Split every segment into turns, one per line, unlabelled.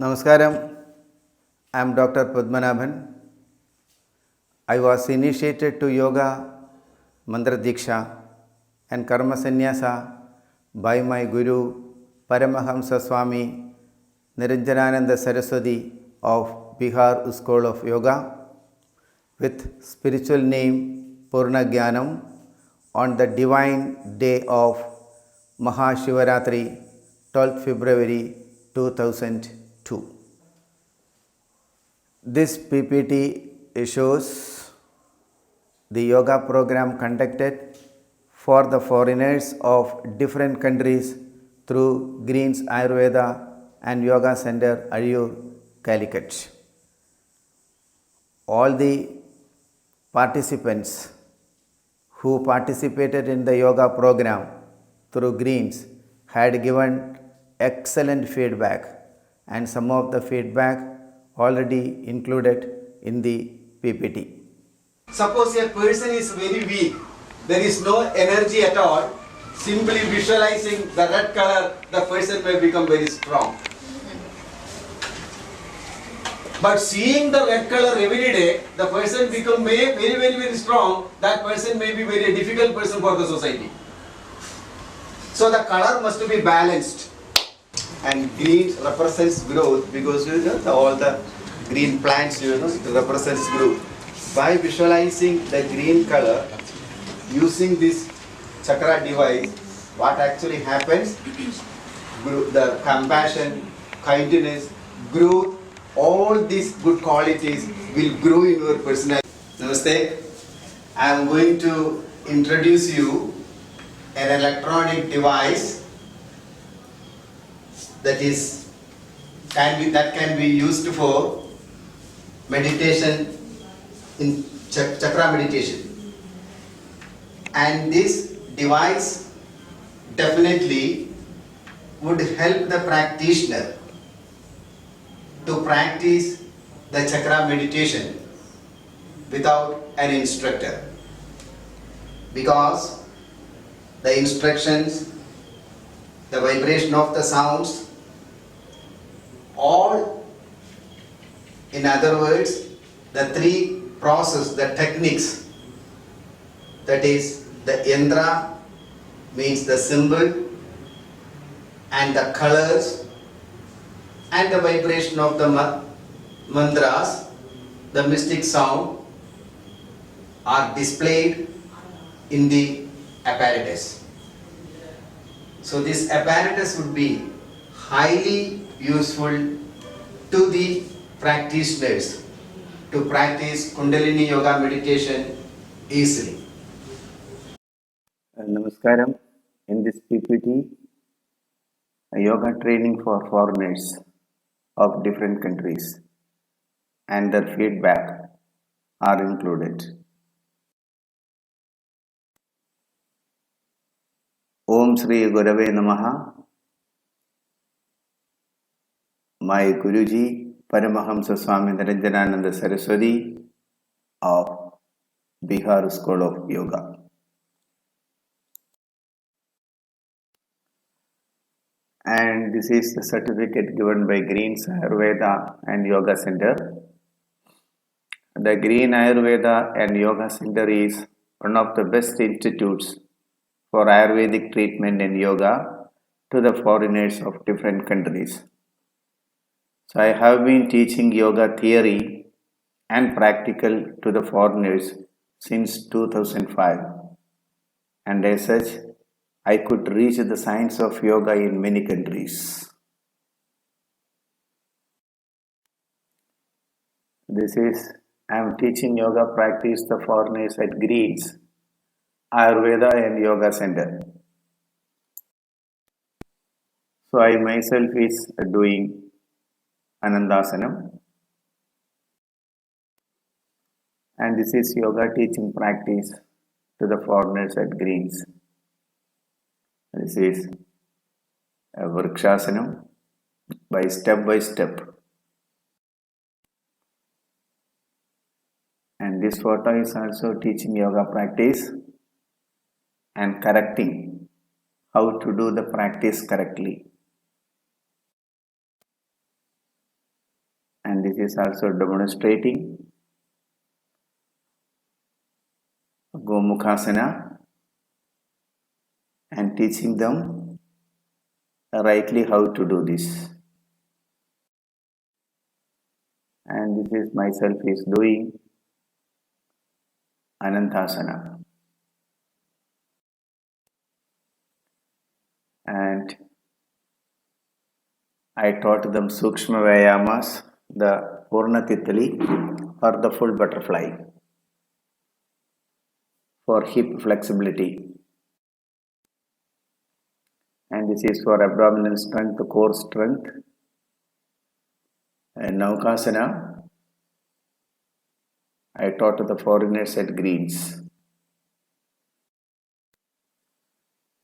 Namaskaram, I am Dr. Padmanabhan. I was initiated to yoga, mantra diksha and karma sannyasa by my Guru Paramahamsa Swami Niranjanananda Saraswati of Bihar School of Yoga with spiritual name Purna Jnanam on the divine day of Mahashivaratri 12th February 2002. This PPT shows the yoga program conducted for the foreigners of different countries through Greens Ayurveda and Yoga Center, Ayyur, Calicut. All the participants who participated in the yoga program through Greens had given excellent feedback, and some of the feedback already included in the PPT.
Suppose a person is very weak, there is no energy at all, simply visualizing the red color, the person may become very strong. But seeing the red color every day, the person become very strong, that person may be very difficult person for the society. So the color must be balanced. And green represents growth because all the green plants it represents growth. By visualizing the green color using this chakra device, what actually happens, the compassion, kindness, growth, all these good qualities will grow in your personality. Namaste. I am going to introduce you an electronic device that can be used for meditation, in chakra meditation. And this device definitely would help the practitioner to practice the chakra meditation without an instructor, because the instructions, the vibration of the sounds, all, in other words, the three process, the techniques, that is the yandra means the symbol and the colors and the vibration of the mantras, the mystic sound, are displayed in the apparatus. So this apparatus would be highly useful to the practitioners to practice Kundalini Yoga meditation easily.
Namaskaram. In this PPT, a yoga training for foreigners of different countries and their feedback are included. Om Sri Gurave Namaha. My Guruji Paramahamsa Swami Niranjanananda Saraswati of Bihar School of Yoga. And this is the certificate given by Greens Ayurveda and Yoga Center. The Green Ayurveda and Yoga Center is one of the best institutes for Ayurvedic treatment and yoga to the foreigners of different countries. So I have been teaching yoga theory and practical to the foreigners since 2005, and as such I could reach the science of yoga in many countries. I am teaching yoga practice the foreigners at Greens Ayurveda and Yoga Center. So I myself is doing Anandasanam, and this is yoga teaching practice to the foreigners at Greens. This is a Vrikshasanam by step. And this photo is also teaching yoga practice and correcting how to do the practice correctly. is also demonstrating Gomukhasana and teaching them rightly how to do this. And this is myself is doing Anantasana. And I taught them Sukshma Vayamas, the Purna Titali or the full butterfly for hip flexibility. And this is for abdominal strength, core strength. And Naukasana, I taught the foreigners at Greens.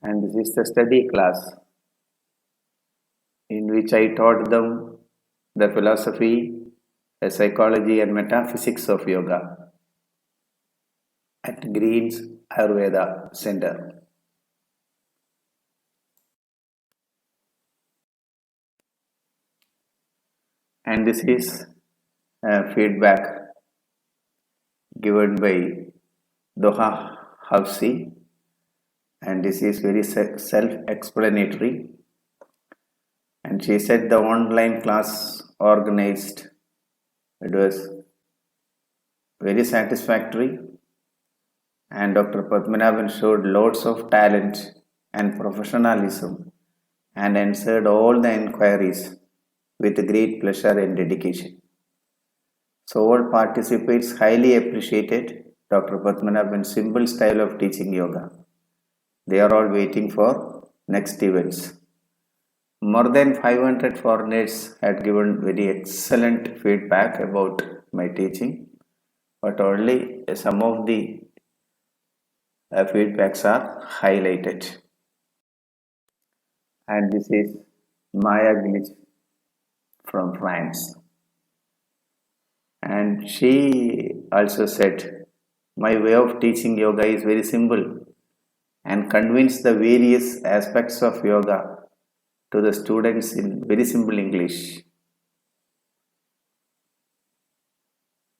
And this is the study class in which I taught them the philosophy, the psychology and metaphysics of yoga at Greens Ayurveda Center. And this is feedback given by Doha Hafsi, and this is very self-explanatory. And she said the online class organized, it was very satisfactory, and Dr. Padmanabhan showed lots of talent and professionalism and answered all the inquiries with great pleasure and dedication. So all participants highly appreciated Dr. Padmanabhan's simple style of teaching yoga. They are all waiting for next events. More than 500 foreigners had given very excellent feedback about my teaching, but only some of the feedbacks are highlighted. And this is Maya Glitch from France. And she also said, my way of teaching yoga is very simple and convince the various aspects of yoga to the students in very simple English.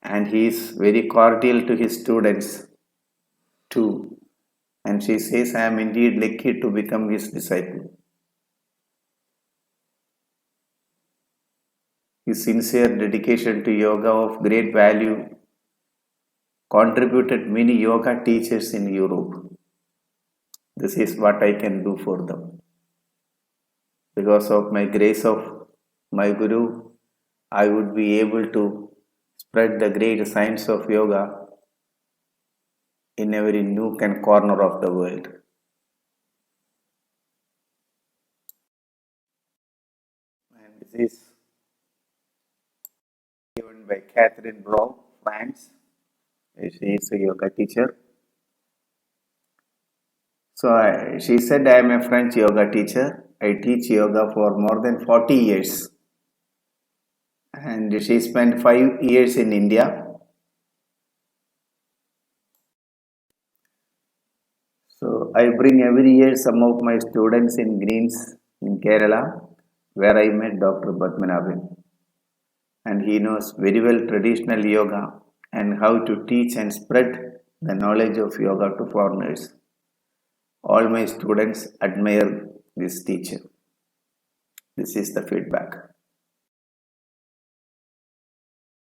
And he is very cordial to his students too. And she says, I am indeed lucky to become his disciple. His sincere dedication to yoga of great value contributed many yoga teachers in Europe. This is what I can do for them. Because of my grace of my Guru, I would be able to spread the great science of yoga in every nook and corner of the world. And this is given by Catherine Bro, France. She is a yoga teacher. So she said, I am a French yoga teacher. I teach yoga for more than 40 years. And she spent 5 years in India. So I bring every year some of my students in Greens in Kerala, where I met Dr. Padmanabhan. And he knows very well traditional yoga and how to teach and spread the knowledge of yoga to foreigners. All my students admire this teacher. This is the feedback.